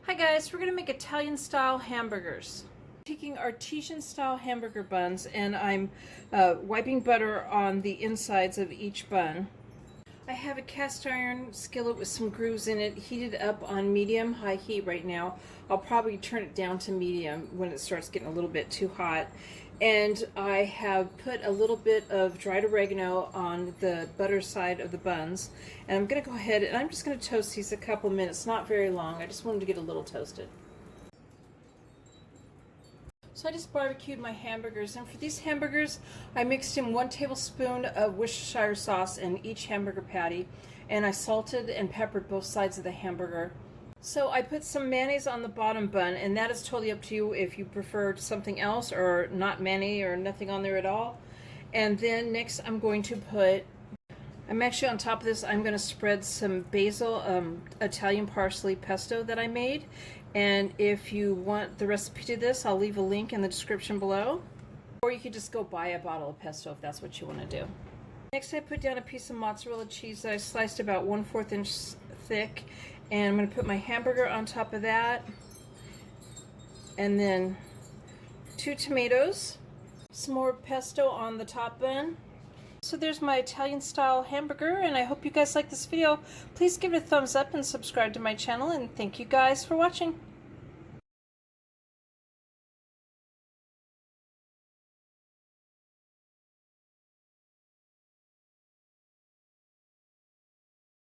Hi guys, we're going to make Italian style hamburgers. Taking artesian style hamburger buns and I'm wiping butter on the insides of each bun. I have a cast iron skillet with some grooves in it heated up on medium-high heat right now. I'll probably turn it down to medium when it starts getting a little bit too hot. And I have put a little bit of dried oregano on the butter side of the buns. And I'm going to go ahead and I'm just going to toast these a couple minutes, not very long. I just want them to get a little toasted. So I just barbecued my hamburgers, and for these hamburgers I mixed in 1 tablespoon of Worcestershire sauce in each hamburger patty, and I salted and peppered both sides of the hamburger. So I put some mayonnaise on the bottom bun, and that is totally up to you if you prefer something else or not mayonnaise or nothing on there at all. And then next I'm actually on top of this, I'm going to spread some basil, Italian parsley pesto that I made. And if you want the recipe to this, I'll leave a link in the description below. Or you could just go buy a bottle of pesto if that's what you want to do. Next I put down a piece of mozzarella cheese that I sliced about 1/4 inch thick. And I'm going to put my hamburger on top of that. And then 2 tomatoes. Some more pesto on the top bun. So there's my Italian style hamburger, and I hope you guys like this video. Please give it a thumbs up and subscribe to my channel, and thank you guys for watching.